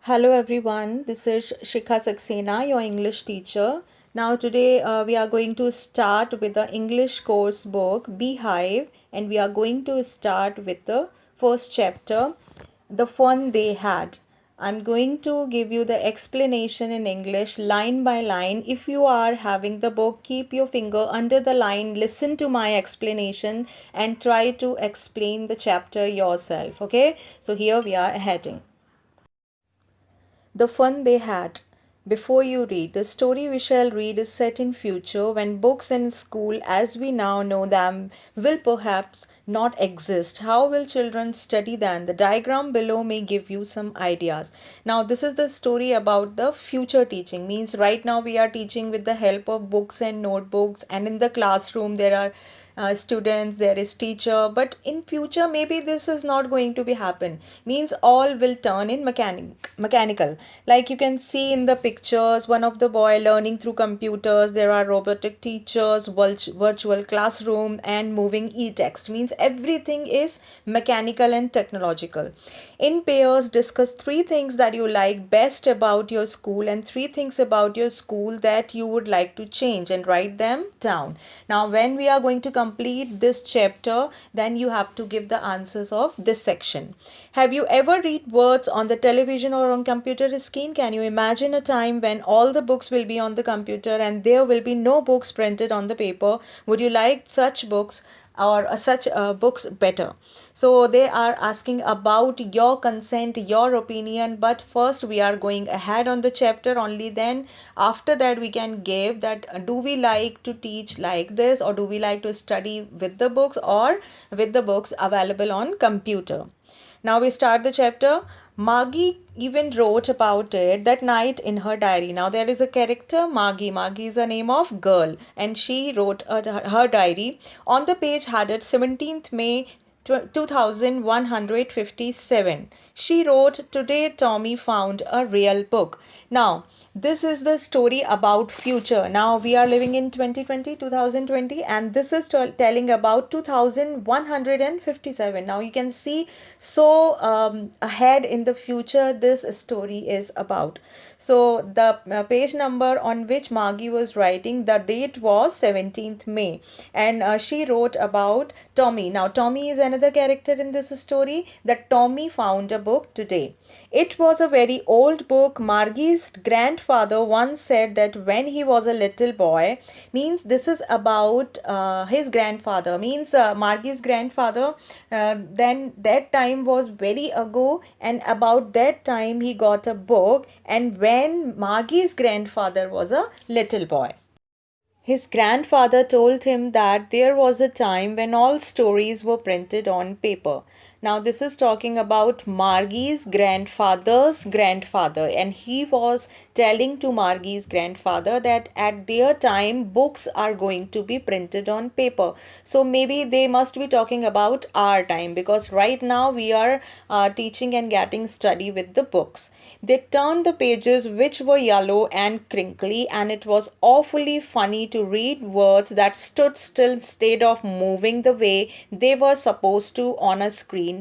Hello everyone, this is Shikha Saxena, your English teacher. Now today we are going to start with the English course book Beehive, and we are going to start with the first chapter, The Fun They Had. I'm going to give you the explanation in English line by line. If you are having the book, keep your finger under the line, listen to my explanation and try to explain the chapter yourself. Okay, so here we are heading. The fun they had. Before you read, the story we shall read is set in future when books in school as we now know them will perhaps not exist. How will children study then? The diagram below may give you some ideas. Now this is the story about the future teaching. Means right now we are teaching with the help of books and notebooks, and in the classroom there are students, there is teacher, but in future maybe this is not going to be happen. Means all will turn in mechanical, like you can see in the pictures, one of the boy learning through computers, there are robotic teachers, virtual classroom and moving e-text. Means everything is mechanical and technological. In pairs, discuss three things that you like best about your school and three things about your school that you would like to change, and write them down. Now when we are going to complete this chapter, then you have to give the answers of this section. Have you ever read words on the television or on computer screen? Can you imagine a time when all the books will be on the computer and there will be no books printed on the paper? Would you like such books or such books better? So they are asking about your consent, your opinion, but first we are going ahead on the chapter. Only then after that we can give that do we like to teach like this, or do we like to study with the books or with the books available on computer. Now we start the chapter. Margie even wrote about it that night in her diary. Now there is a character Margie. Margie is a name of girl, and she wrote her diary. On the page headed 17th May 2157. She wrote, "Today Tommy found a real book." Now, this is the story about future. Now we are living in 2020, and this is telling about 2157. Now you can see so ahead in the future this story is about. So the page number on which Margie was writing, the date was 17th May, and she wrote about Tommy. Now Tommy is another character in this story, that Tommy found a book today. It was a very old book. Margie's grandfather once said that when he was a little boy, means this is about his grandfather, means Margie's grandfather, then that time was very ago, and about that time he got a book, and when Margie's grandfather was a little boy. His grandfather told him that there was a time when all stories were printed on paper. Now, this is talking about Margie's grandfather's grandfather, and he was telling to Margie's grandfather that at their time books are going to be printed on paper. So, maybe they must be talking about our time, because right now we are teaching and getting study with the books. They turned the pages which were yellow and crinkly, and it was awfully funny to read words that stood still instead of moving the way they were supposed to on a screen.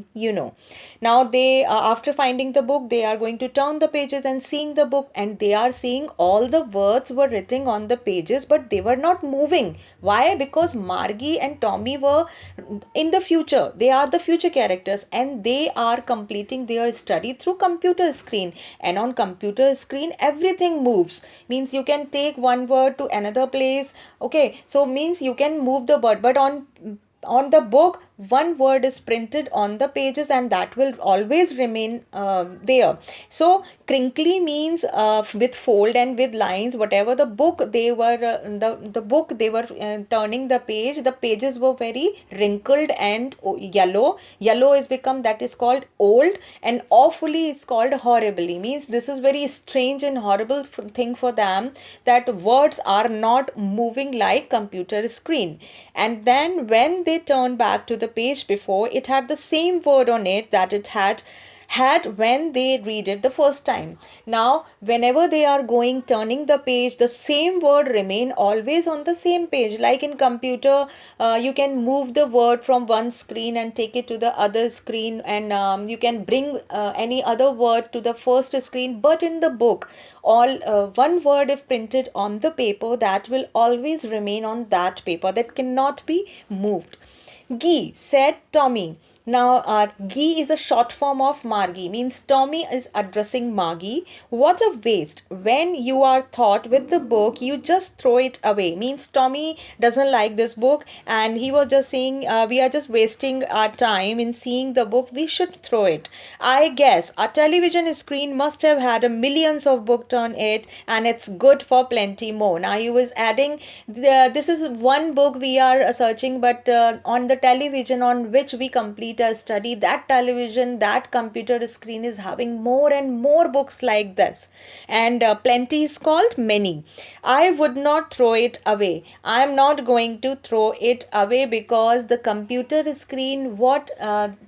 Now they after finding the book, they are going to turn the pages and seeing the book, and they are seeing all the words were written on the pages, but they were not moving. Why? Because Margie and Tommy were in the future. They are the future characters, and they are completing their study through computer screen, and on computer screen everything moves. Means you can take one word to another place. Okay, so means you can move the word, but on the book one word is printed on the pages, and that will always remain there. So crinkly means with fold and with lines. Whatever the book they were the book they were turning the pages were very wrinkled and yellow is become, that is called old, and awfully is called horribly. Means this is very strange and horrible thing for them, that words are not moving like computer screen. And then when they turn back to the page before, it had the same word on it that it had had when they read it the first time. Now, whenever they are going turning the page, the same word remain always on the same page. Like in computer, you can move the word from one screen and take it to the other screen, and you can bring any other word to the first screen. But in the book, all one word if printed on the paper, that will always remain on that paper, that cannot be moved. Gee, said Tommy. Now, Gee is a short form of Margie, means Tommy is addressing Margie. What a waste. When you are taught with the book, you just throw it away. Means Tommy doesn't like this book, and he was just saying, we are just wasting our time in seeing the book. We should throw it. I guess a television screen must have had a millions of books on it, and it's good for plenty more. Now, he was adding, this is one book we are searching, but on the television on which we complete a study, that television, that computer screen is having more and more books like this, and plenty is called many. I would not throw it away. I am not going to throw it away, because the computer screen, what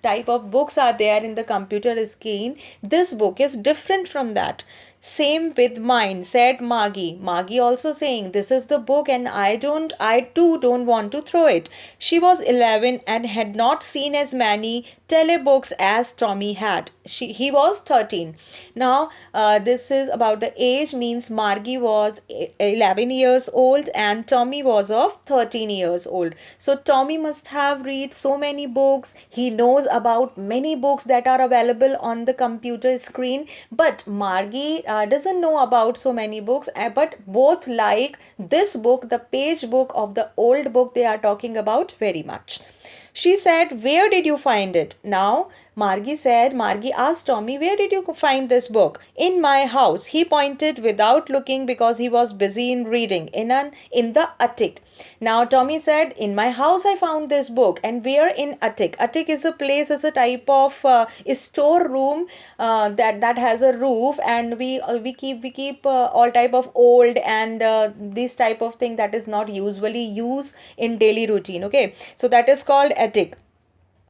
type of books are there in the computer screen, this book is different from that. Same with mine, said Margie. Margie also saying, this is the book and I too don't want to throw it. She was 11 and had not seen as many telebooks as Tommy had. He was 13. Now, this is about the age, means Margie was 11 years old and Tommy was of 13 years old. So Tommy must have read so many books. He knows about many books that are available on the computer screen, but Margie doesn't know about so many books, but both like this book, the page book of the old book they are talking about very much. She said, where did you find it? Now, Margie asked Tommy, where did you find this book? In my house. He pointed without looking because he was busy in reading in the attic. Now, Tommy said, in my house I found this book. And where in attic? Attic is a place, is a type of storeroom that has a roof, and we keep all type of old and this type of thing that is not usually used in daily routine. Okay, so that is called attic.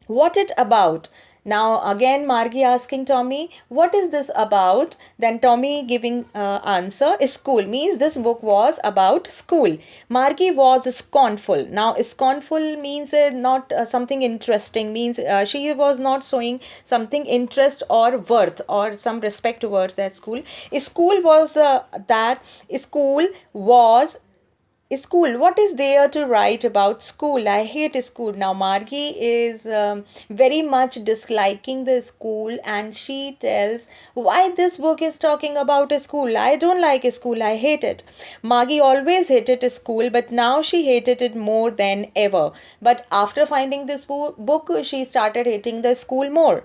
What it about? Now again Margie asking Tommy, what is this about? Then Tommy giving answer, school, means this book was about school. Margie was scornful. Now scornful means not something interesting, means she was not showing something interest or worth or some respect towards that school. School was that school was school, what is there to write about school? I hate school. Now Margie is very much disliking the school, and she tells why this book is talking about a school. I don't like school, I hate it. Margie always hated school, but now she hated it more than ever. But after finding this book, she started hating the school more.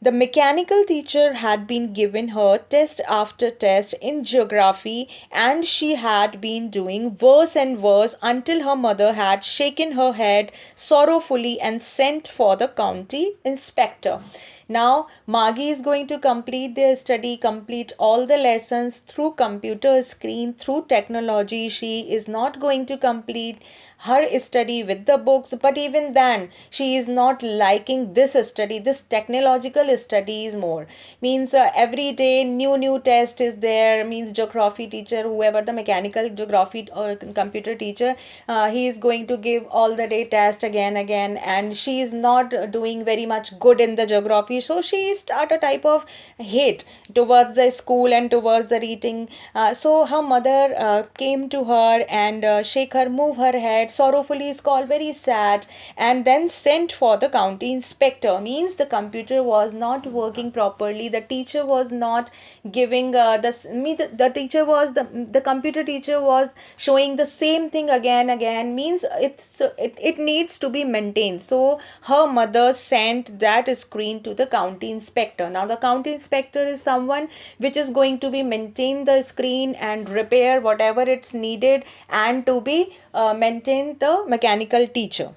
The mechanical teacher had been given her test after test in geography, and she had been doing worse and worse until her mother had shaken her head sorrowfully and sent for the county inspector. Now, Margie is going to complete their study, complete all the lessons through computer screen, through technology. She is not going to complete her study with the books, but even then, she is not liking this study, this technological studies more. Means every day new test is there, means geography teacher, whoever the mechanical geography or computer teacher, he is going to give all the day test again, and she is not doing very much good in the geography, so she start a type of hate towards the school and towards the reading. So her mother came to her and shake her, move her head, sorrowfully scold, very sad, and then sent for the county inspector. Means the computer was not working properly, the teacher was not giving the teacher was the computer teacher was showing the same thing again, means it needs to be maintained. So her mother sent that screen to the county inspector. Now the county inspector is someone which is going to be maintain the screen and repair whatever it's needed, and to be maintain the mechanical teacher.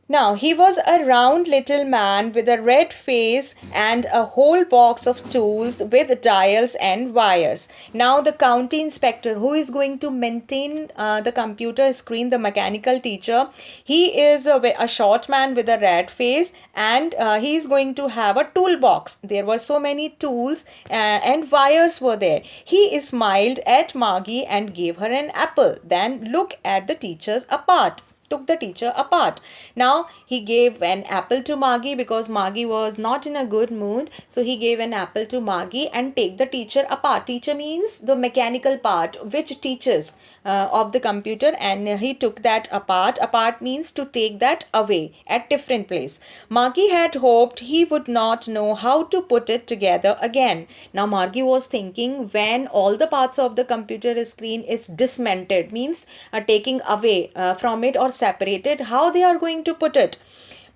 Now, he was a round little man with a red face and a whole box of tools with dials and wires. Now, the county inspector who is going to maintain the computer screen, the mechanical teacher, he is a short man with a red face, and he is going to have a toolbox. There were so many tools and wires were there. He smiled at Margie and gave her an apple. Then look at the teachers apart. Took the teacher apart. Now he gave an apple to Margie because Margie was not in a good mood. So he gave an apple to Margie and take the teacher apart. Teacher means the mechanical part which teaches of the computer, and he took that apart. Apart means to take that away at different place. Margie had hoped he would not know how to put it together again. Now Margie was thinking, when all the parts of the computer screen is dismantled, means taking away from it or separated, how they are going to put it.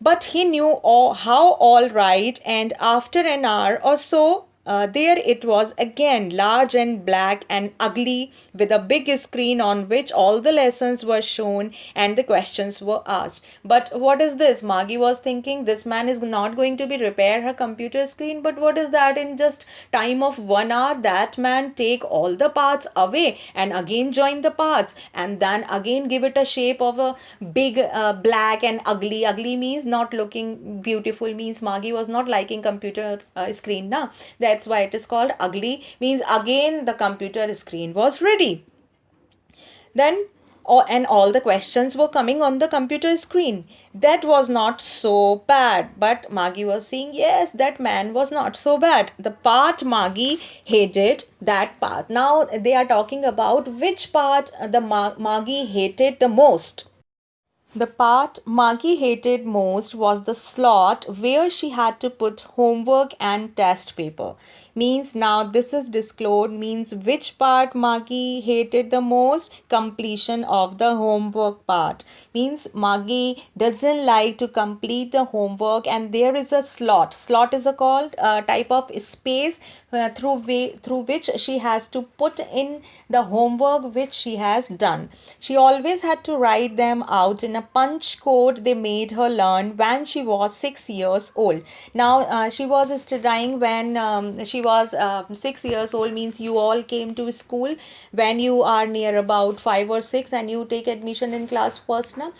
But he knew how all right, and after an hour or so, there it was again, large and black and ugly, with a big screen on which all the lessons were shown and the questions were asked. But what is this? Margie was thinking, this man is not going to be repair her computer screen, but what is that? In just time of 1 hour, that man take all the parts away and again join the parts and then again give it a shape of a big black and ugly. Ugly means not looking beautiful, means Margie was not liking computer screen now. That's why it is called ugly, means again the computer screen was ready. Then and all the questions were coming on the computer screen. That was not so bad. But Margie was saying, yes, that man was not so bad. The part Margie hated, that part. Now they are talking about which part the Margie hated the most. The part Margie hated most was the slot where she had to put homework and test paper. Means now this is disclosed, means which part Margie hated the most? Completion of the homework part. Means Margie doesn't like to complete the homework, and there is a slot. Slot is a called type of space through which she has to put in the homework which she has done. She always had to write them out in a punch code they made her learn when she was 6 years old. Now she was studying when she was 6 years old, means you all came to school when you are near about 5 or 6 and you take admission in class first. Now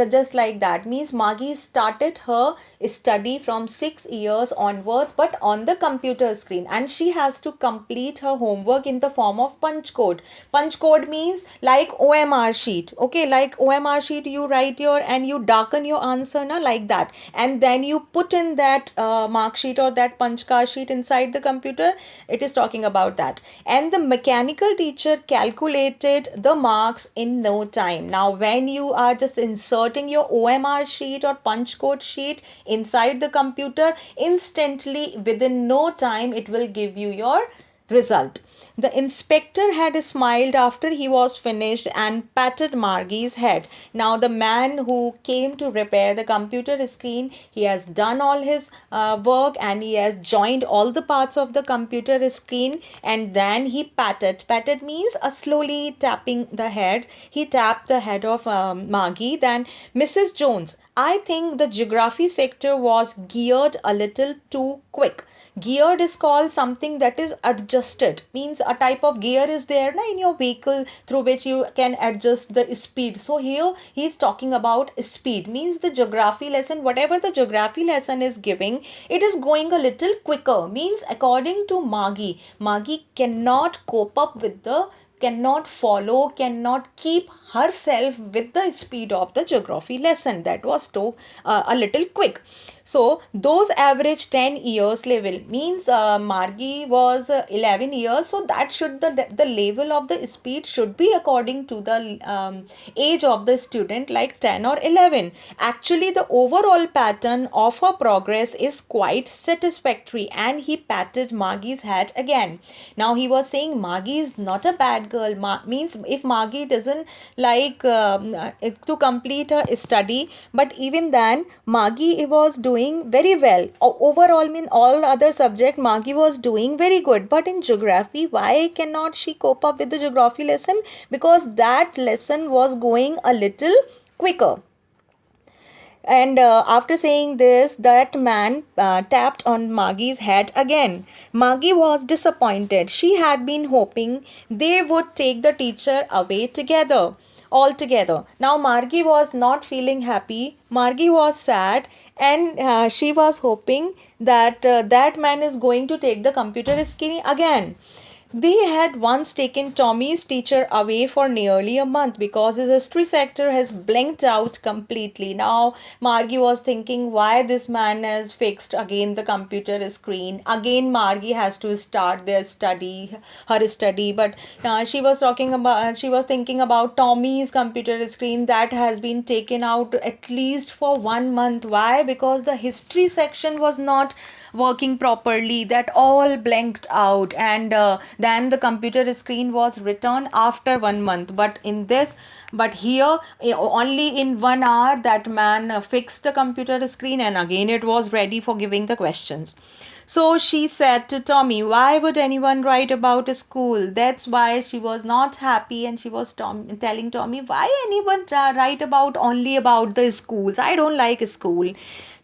just like that, means Margie started her study from 6 years onwards, but on the computer screen, and she has to complete her homework in the form of punch code. Punch code means like OMR sheet. Okay, like OMR sheet, you write your and you darken your answer na, like that, and then you put in that mark sheet or that punch card sheet inside the computer. It is talking about that. And the mechanical teacher calculated the marks in no time. Now when you are just inserting your OMR sheet or punch code sheet inside the computer, instantly within no time it will give you your result. The inspector had smiled after he was finished and patted Margie's head. Now the man who came to repair the computer screen, he has done all his work and he has joined all the parts of the computer screen, and then he patted. Patted means a slowly tapping the head. He tapped the head of Margie. Then, Mrs. Jones, I think the geography sector was geared a little too quick. Geared is called something that is adjusted, means a type of gear is there na, in your vehicle through which you can adjust the speed. So here he is talking about speed, means the geography lesson, whatever the geography lesson is giving, it is going a little quicker. Means according to Margie cannot cope up with the, cannot follow, cannot keep herself with the speed of the geography lesson. That was too a little quick. So those average 10 years level, means Margie was 11 years, so that should the level of the speed should be according to the age of the student, like 10 or 11. Actually the overall pattern of her progress is quite satisfactory, and he patted Margie's head again. Now he was saying Margie is not a bad girl. Means if Margie doesn't like to complete her study, but even then Margie was doing very well. Overall, mean all other subject Margie was doing very good, but in geography, why cannot she cope up with the geography lesson? Because that lesson was going a little quicker. And after saying this, that man tapped on Margie's head again. Margie was disappointed. She had been hoping they would take the teacher away together, altogether. Now, Margie was not feeling happy. Margie was sad, and she was hoping that that man is going to take the computer screen again. They had once taken Tommy's teacher away for nearly a month because his history sector has blinked out completely. Now, Margie was thinking why this man has fixed again the computer screen. Again, Margie has to start her study. But she was thinking about Tommy's computer screen that has been taken out at least for 1 month. Why? Because the history section was not working properly, that all blanked out, and then the computer screen was returned after 1 month. But here, only in 1 hour that man fixed the computer screen, and again it was ready for giving the questions. So she said to Tommy, why would anyone write about a school? That's why she was not happy, and she was telling Tommy, why anyone write about only about the schools? I don't like school.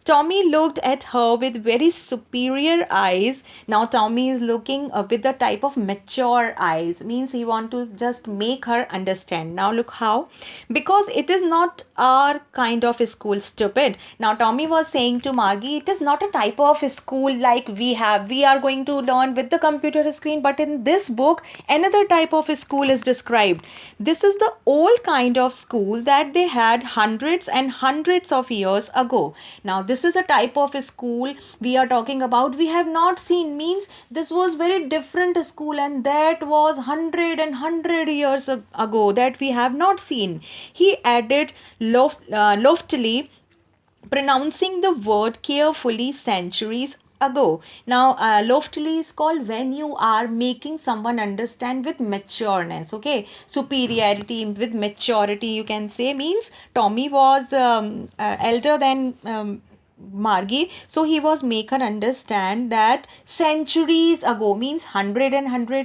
Tommy looked at her with very superior eyes. Now Tommy is looking with the type of mature eyes. Means he want to just make her understand. Now look how. Because it is not our kind of school, stupid. Now Tommy was saying to Margie, it is not a type of school like we have. We are going to learn with the computer screen. But in this book, another type of school is described. This is the old kind of school that they had hundreds and hundreds of years ago. Now this is a type of school we are talking about, we have not seen. Means this was very different school, and that was 100 ago, that we have not seen. He added loftily, pronouncing the word carefully, centuries ago. Now loftily is called when you are making someone understand with matureness, okay, superiority with maturity, you can say. Means Tommy was elder than Margie, so he was make her understand that centuries ago, means 100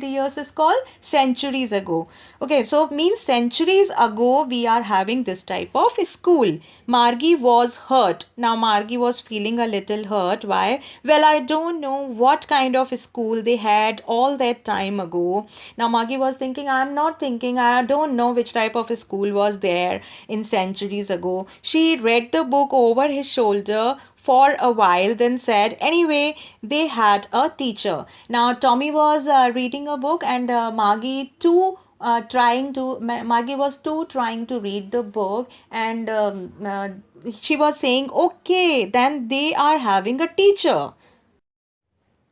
is called centuries ago. Okay, so means centuries ago we are having this type of school. Margie was hurt. Now Margie was feeling a little hurt. Why? Well, I don't know what kind of school they had all that time ago. Now Margie was thinking, I'm not thinking, I don't know which type of school was there in centuries ago. She read the book over his shoulder for a while, then said, anyway, they had a teacher. Now Tommy was reading a book, and Margie was too trying to read the book, and she was saying, okay, then they are having a teacher.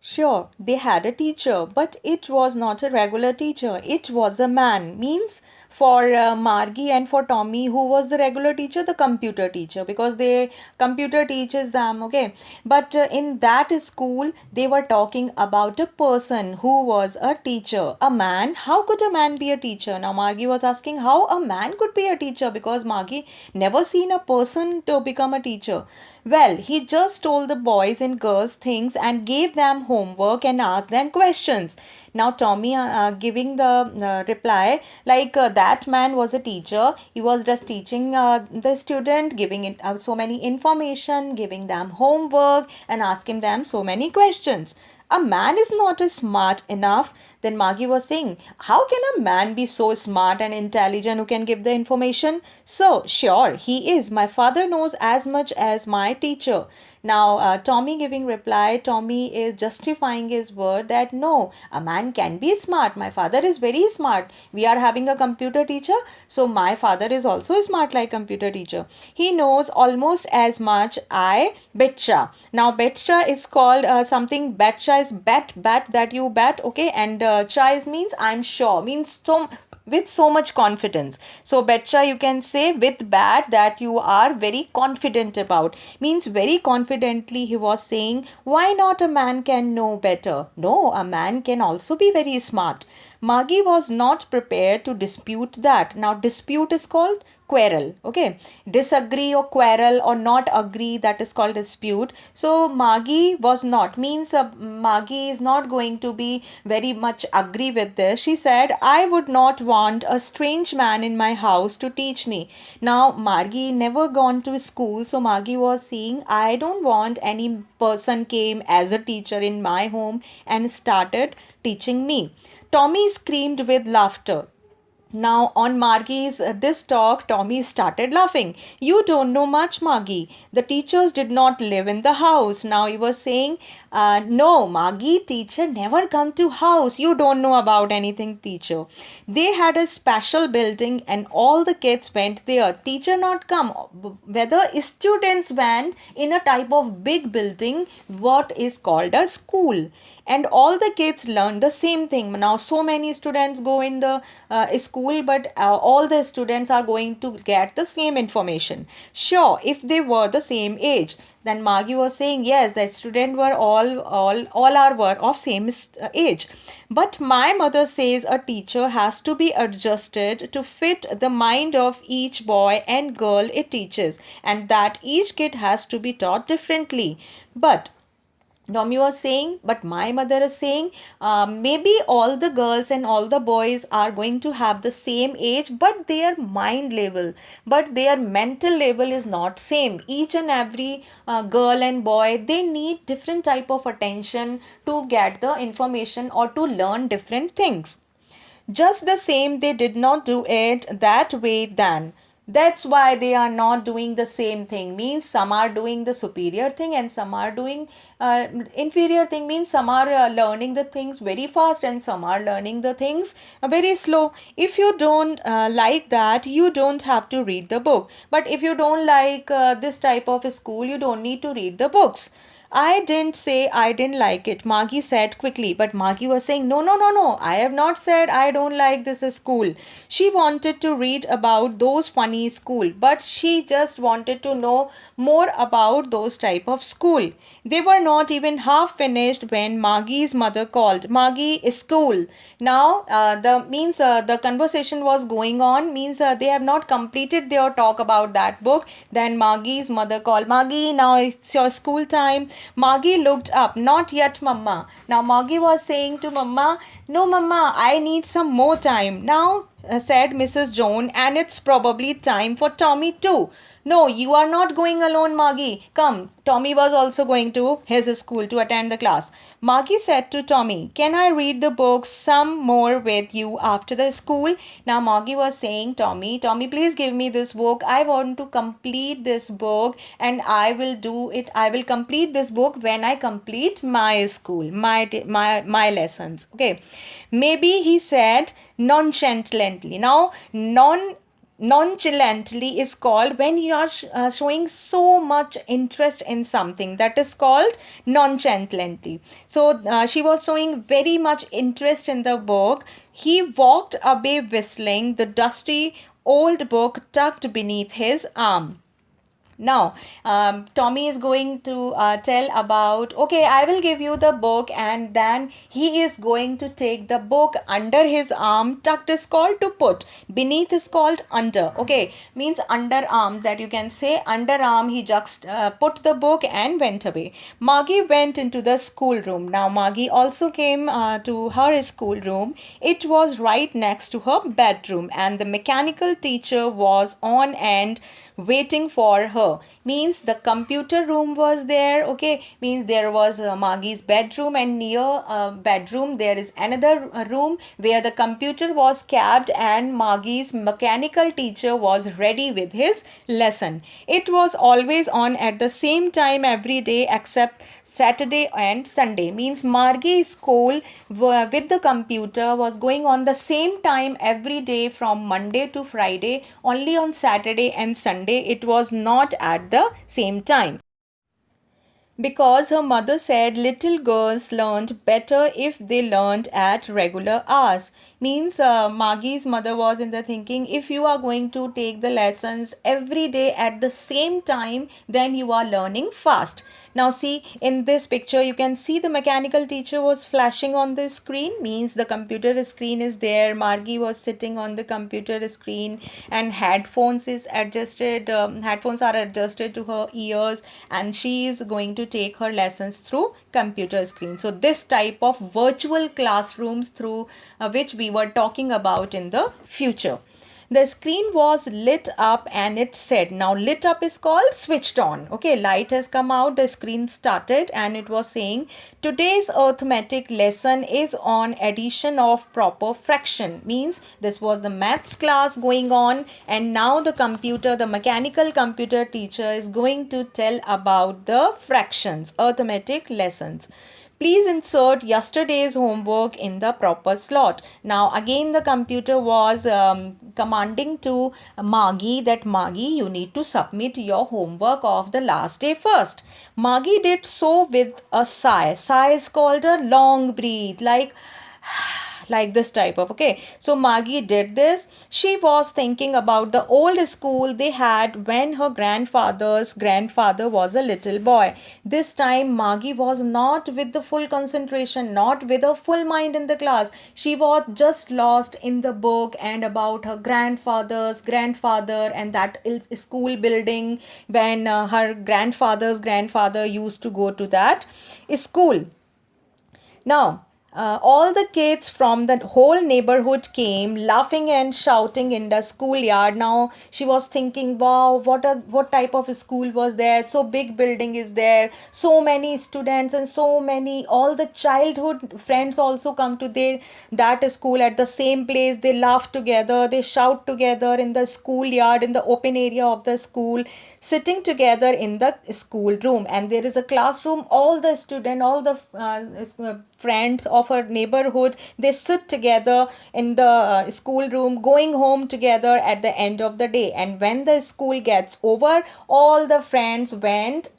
Sure, they had a teacher, but it was not a regular teacher. It was a man. Means for Margie and for Tommy, who was the regular teacher? The computer teacher, because they computer teaches them. Okay, but in that school, they were talking about a person who was a teacher, a man. How could a man be a teacher? Now Margie was asking how a man could be a teacher, because Margie never seen a person to become a teacher. Well, he just told the boys and girls things and gave them homework and asked them questions. Now, Tommy giving the reply like that man was a teacher. He was just teaching the student, giving it so many information, giving them homework, and asking them so many questions. A man is not smart enough. Then Margie was saying, how can a man be so smart and intelligent who can give the information? So, sure, he is. My father knows as much as my teacher. Now, Tommy giving reply, Tommy is justifying his word that no, a man can be smart. My father is very smart. We are having a computer teacher, so my father is also smart like computer teacher. He knows almost as much. I betcha. Now, betcha is called something. Betcha is bet that you bet. Okay, and chais means I'm sure. Means so with so much confidence. So betcha you can say with bat that you are very confident about. Means very confidently he was saying, why not a man can know better? No, a man can also be very smart. Margie was not prepared to dispute that. Now, dispute is called quarrel. Okay, disagree or quarrel or not agree, that is called dispute. So Margie was not, means Margie is not going to be very much agree with this. She said, I would not want a strange man in my house to teach me. Now Margie never gone to school, so Margie was saying, I don't want any person came as a teacher in my home and started teaching me. Tommy screamed with laughter. Now, on Margie's this talk, Tommy started laughing. You don't know much, Margie. The teachers did not live in the house. Now he was saying, no, Margie, teacher never come to house. You don't know about anything, teacher. They had a special building and all the kids went there. Teacher not come. Whether students went in a type of big building, what is called a school. And all the kids learn the same thing. Now so many students go in the school, but all the students are going to get the same information. Sure, if they were the same age. Then Margie was saying, yes, the students were all are were of same age. But my mother says a teacher has to be adjusted to fit the mind of each boy and girl it teaches, and that each kid has to be taught differently. But Nomi was saying, but my mother is saying, maybe all the girls and all the boys are going to have the same age, but their mind level, but their mental level is not same. Each and every girl and boy, they need different type of attention to get the information or to learn different things. Just the same, they did not do it that way then. That's why they are not doing the same thing. Means some are doing the superior thing and some are doing inferior thing. Means some are learning the things very fast and some are learning the things very slow. If you don't like that, you don't have to read the book. But if you don't like this type of school, you don't need to read the books. I didn't say I didn't like it, Margie said quickly. But Margie was saying, no, no, no, no. I have not said I don't like this school. She wanted to read about those funny school, but she just wanted to know more about those type of school. They were not even half finished when Margie's mother called. Margie, school. Now, the conversation was going on. Means they have not completed their talk about that book. Then Margie's mother called. Margie, now it's your school time. Margie looked up. Not yet, Mama. Now Margie was saying to Mama, no, Mama, I need some more time. Now, said Mrs. Joan, and it's probably time for Tommy too. No, you are not going alone, Margie. Come. Tommy was also going to his school to attend the class. Margie said to Tommy, can I read the book some more with you after the school? Now Margie was saying, Tommy, please give me this book. I want to complete this book and I will do it. I will complete this book when I complete my school, my lessons. Okay. Maybe he said nonchalantly. Now, nonchalantly is called when you are showing so much interest in something, that is called nonchalantly. So she was showing very much interest in the book. He walked away whistling, the dusty old book tucked beneath his arm. Now, Tommy is going to tell about, okay, I will give you the book, and then he is going to take the book under his arm. Tucked is called to put, beneath is called under. Okay, means underarm, that you can say underarm. He just put the book and went away. Margie went into the schoolroom. Now, Margie also came to her schoolroom. It was right next to her bedroom, and the mechanical teacher was on and waiting for her. Means the computer room was there. Okay, means there was Margie's bedroom, and near bedroom there is another room where the computer was kept, and Margie's mechanical teacher was ready with his lesson. It was always on at the same time every day except Saturday and Sunday. Means Margie's school with the computer was going on the same time every day from Monday to Friday. Only on Saturday and Sunday it was not at the same time. because her mother said little girls learned better if they learned at regular hours. Means Maggie's mother was in the thinking, if you are going to take the lessons every day at the same time, then you are learning fast. Now see, in this picture you can see the mechanical teacher was flashing on the screen, means the computer screen is there. Margie was sitting on the computer screen, and headphones are adjusted to her ears, and she is going to take her lessons through computer screen. So this type of virtual classrooms through which we were talking about in the future. The screen was lit up and it said, now lit up is called switched on. Okay, light has come out, the screen started, and it was saying today's arithmetic lesson is on addition of proper fraction. Means this was the maths class going on, and now the mechanical computer teacher is going to tell about the fractions, arithmetic lessons. Please insert yesterday's homework in the proper slot. Now again the computer was commanding to Margie that Margie, you need to submit your homework of the last day first. Margie did so with a sigh. Sigh is called a long breath, like this type of. Okay, so Margie did this. She was thinking about the old school they had when her grandfather's grandfather was a little boy. This time Margie was not with the full concentration, not with a full mind in the class. She was just lost in the book and about her grandfather's grandfather and that school building when her grandfather's grandfather used to go to that school. Now, all the kids from the whole neighborhood came laughing and shouting in the schoolyard. Now she was thinking, wow, what type of school was there? So big building is there, so many students and so many, all the childhood friends also come to that school at the same place. They laugh together, they shout together in the schoolyard, in the open area of the school, sitting together in the school room. And there is a classroom, all the student, all the friends of her neighborhood, they sit together in the school room, going home together at the end of the day. And when the school gets over, all the friends went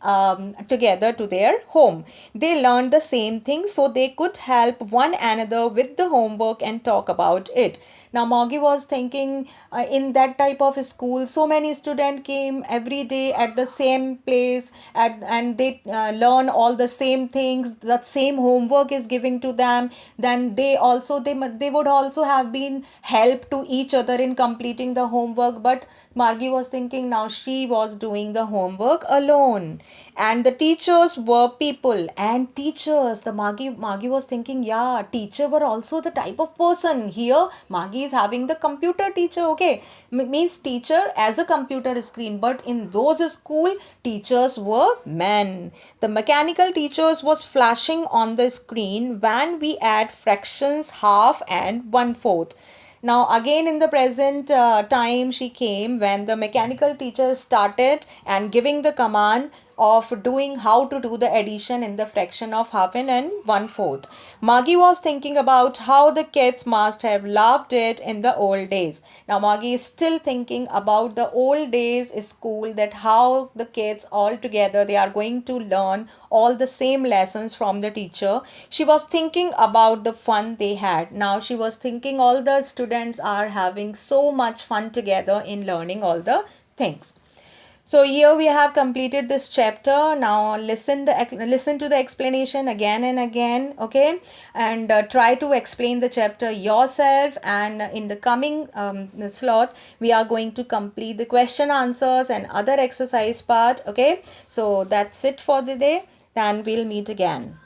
together to their home. They learned the same thing so they could help one another with the homework and talk about it. Now Margie was thinking, in that type of school, so many students came every day at the same place, and they learn all the same things. That same homework is given to them. Then they would also have been help to each other in completing the homework. But Margie was thinking now she was doing the homework alone, and the teachers were people. And teachers, the Margie was thinking, yeah, teacher were also the type of person. Here Margie is having the computer teacher. Okay, means teacher as a computer screen, but in those school teachers were men. The mechanical teachers was flashing on the screen when we add fractions, half and 1/4. Now again in the present time she came when the mechanical teacher started and giving the command of doing how to do the addition in the fraction of half and 1/4. Margie was thinking about how the kids must have loved it in the old days. Now Margie is still thinking about the old days school, that how the kids all together they are going to learn all the same lessons from the teacher. She was thinking about the fun they had. Now she was thinking all the students are having so much fun together in learning all the things. So here we have completed this chapter. Now listen to the explanation again and again, okay, and try to explain the chapter yourself. And in the coming slot, we are going to complete the question answers and other exercise part. Okay, so that's it for the day. And we'll meet again.